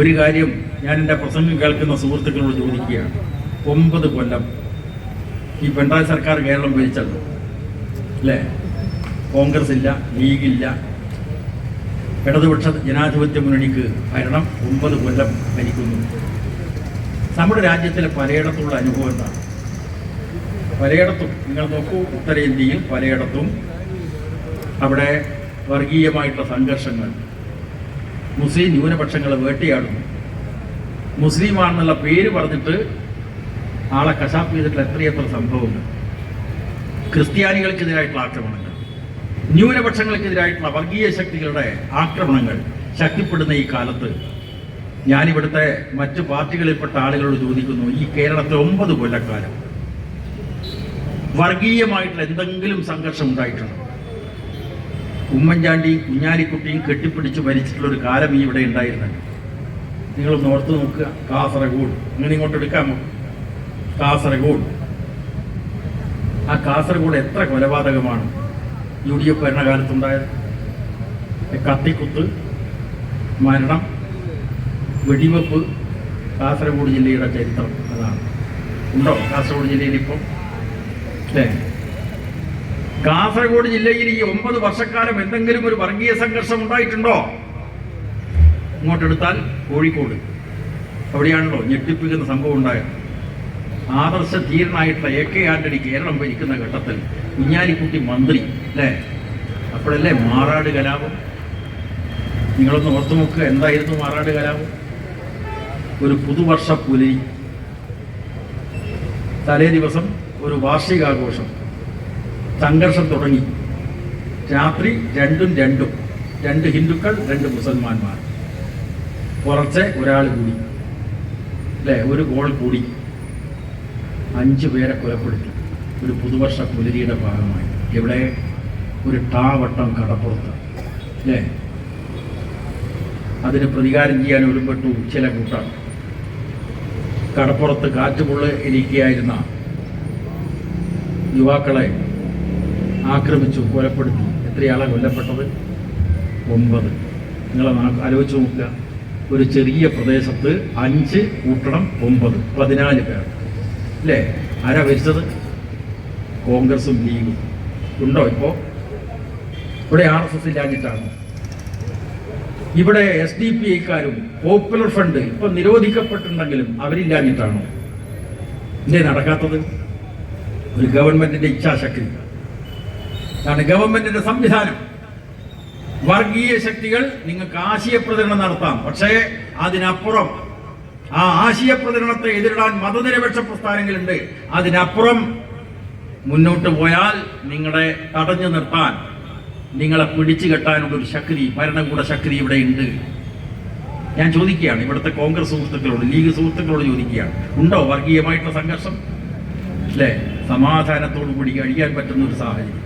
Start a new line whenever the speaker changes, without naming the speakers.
ഒരു കാര്യം ഞാൻ എൻ്റെ പ്രസംഗം കേൾക്കുന്ന സുഹൃത്തുക്കളോട് ചോദിക്കുകയാണ്. 9 കൊല്ലം ഈ പിണറായി സർക്കാർ കേരളം ഭരിച്ചല്ലോ അല്ലേ? കോൺഗ്രസ് ഇല്ല, ലീഗില്ല, ഇടതുപക്ഷ ജനാധിപത്യ മുന്നണിക്ക് ഭരണം 9 കൊല്ലം ഭരിക്കുന്നു. നമ്മുടെ രാജ്യത്തിലെ പലയിടത്തുള്ള അനുഭവം എന്താണ്? പലയിടത്തും നിങ്ങൾ നോക്കൂ, ഉത്തരേന്ത്യയിൽ പലയിടത്തും അവിടെ വർഗീയമായിട്ടുള്ള സംഘർഷങ്ങൾ, മുസ്ലിം ന്യൂനപക്ഷങ്ങളെ വേട്ടയാടുന്നു. മുസ്ലിമാണെന്നുള്ള പേര് പറഞ്ഞിട്ട് ആളെ കശാപ്പ് ചെയ്തിട്ടുള്ള എത്രയെത്ര സംഭവങ്ങൾ. ക്രിസ്ത്യാനികൾക്കെതിരായിട്ടുള്ള ആക്രമണങ്ങൾ, ന്യൂനപക്ഷങ്ങൾക്കെതിരായിട്ടുള്ള വർഗീയ ശക്തികളുടെ ആക്രമണങ്ങൾ ശക്തിപ്പെടുന്ന ഈ കാലത്ത് ഞാനിവിടുത്തെ മറ്റു പാർട്ടികളിൽപ്പെട്ട ആളുകളോട് ചോദിക്കുന്നു, ഈ കേരളത്തിൽ 9 കൊല്ലക്കാലം വർഗീയമായിട്ടുള്ള എന്തെങ്കിലും സംഘർഷം ഉണ്ടായിട്ടുണ്ട്? ഉമ്മൻചാണ്ടിയും കുഞ്ഞാലിക്കുട്ടിയും കെട്ടിപ്പിടിച്ച് ഭരിച്ചിട്ടുള്ളൊരു കാലം ഈ ഇവിടെ ഉണ്ടായിരുന്നുണ്ട്. നിങ്ങളൊന്ന് ഓർത്ത് നോക്കുക. കാസർഗോഡ്, അങ്ങനെ ഇങ്ങോട്ട് എടുക്കാമോ? കാസർഗോഡ്, ആ കാസർഗോഡ് എത്ര കൊലപാതകമാണ് UDF ഭരണകാലത്തുണ്ടായത്? കത്തിക്കുത്ത്, മരണം, വെടിവെപ്പ്. കാസർഗോഡ് ജില്ലയുടെ ചരിത്രം അതാണ്. ഉണ്ടോ കാസർഗോഡ് ജില്ലയിൽ ഇപ്പോൾ? അല്ലേ? കാസർഗോഡ് ജില്ലയിൽ ഈ 9 വർഷക്കാലം എന്തെങ്കിലും ഒരു വർഗീയ സംഘർഷം ഉണ്ടായിട്ടുണ്ടോ? ഇങ്ങോട്ടെടുത്താൽ കോഴിക്കോട്, അവിടെയാണല്ലോ ഞെട്ടിപ്പിക്കുന്ന സംഭവം ഉണ്ടായത്. ആദർശ ധീരനായിട്ടുള്ള AK ആന്റണി കേരളം ഭരിക്കുന്ന ഘട്ടത്തിൽ കുഞ്ഞാലിക്കുട്ടി മന്ത്രി അല്ലേ? അപ്പോഴല്ലേ മാറാട് കലാപം. നിങ്ങളൊന്ന് ഓർത്തു നോക്കുക, എന്തായിരുന്നു മാറാട് കലാപം? ഒരു പുതുവർഷ പുലരി, തലേ ദിവസം ഒരു വാർഷികാഘോഷം, സംഘർഷം തുടങ്ങി. രാത്രി രണ്ടും 2 ഹിന്ദുക്കൾ 2 മുസൽമാന്മാർ, കുറച്ച് ഒരാൾ കൂടി അല്ലേ, ഒരു ഗോൾ കൂടി 5 പേരെ കൊലപ്പെടുത്തി. ഒരു പുതുവർഷ പുലരിയുടെ ഭാഗമായി. ഇവിടെ ഒരു ടാവട്ടം കടപ്പുറത്ത് അല്ലേ? അതിന് പ്രതികാരം ചെയ്യാൻ ഒരുപെട്ടു ചില കൂട്ടർ. കടപ്പുറത്ത് കാറ്റുപുള്ള ഇരിക്കുകയായിരുന്ന യുവാക്കളെ ആക്രമിച്ചു, കൊലപ്പെടുത്തി. എത്രയാളെ കൊല്ലപ്പെട്ടത്? 9. നിങ്ങൾ ആലോചിച്ച് നോക്കുക. ഒരു ചെറിയ പ്രദേശത്ത് 5 കൂട്ടണം 9, 14 പേർ അല്ലേ? ആരാ ഭരിച്ചത്? കോൺഗ്രസും ലീഗും. ഉണ്ടോ ഇപ്പോൾ? ഇവിടെ RSS ഇല്ലാഞ്ഞിട്ടാണോ? ഇവിടെ SDPIക്കാരും പോപ്പുലർ ഫ്രണ്ട് ഇപ്പൊ നിരോധിക്കപ്പെട്ടിട്ടുണ്ടെങ്കിലും അവരില്ലാഞ്ഞിട്ടാണോ? എന്തേ നടക്കാത്തത്? ഒരു ഗവൺമെന്റിന്റെ ഇച്ഛാശക്തി ആണ്, ഗവൺമെന്റിന്റെ സംവിധാനം. വർഗീയ ശക്തികൾ നിങ്ങൾക്ക് ആശയപ്രചരണം നടത്താം, പക്ഷേ അതിനപ്പുറം ആ ആശയപ്രചരണത്തെ എതിരിടാൻ മതനിരപേക്ഷ പ്രസ്ഥാനങ്ങളുണ്ട്. അതിനപ്പുറം മുന്നോട്ട് പോയാൽ നിങ്ങളെ തടഞ്ഞു നിർത്താൻ, നിങ്ങളെ പിടിച്ചു കെട്ടാനുള്ളൊരു ശക്തി, ഭരണകൂട ശക്തി ഇവിടെ ഉണ്ട്. ഞാൻ ചോദിക്കുകയാണ് ഇവിടുത്തെ കോൺഗ്രസ് സുഹൃത്തുക്കളോട്, ലീഗ് സുഹൃത്തുക്കളോട് ചോദിക്കുകയാണ്, ഉണ്ടോ വർഗീയമായിട്ടുള്ള സംഘർഷം? അല്ലേ? സമാധാനത്തോടു കൂടി കഴിയാൻ പറ്റുന്ന ഒരു സാഹചര്യം.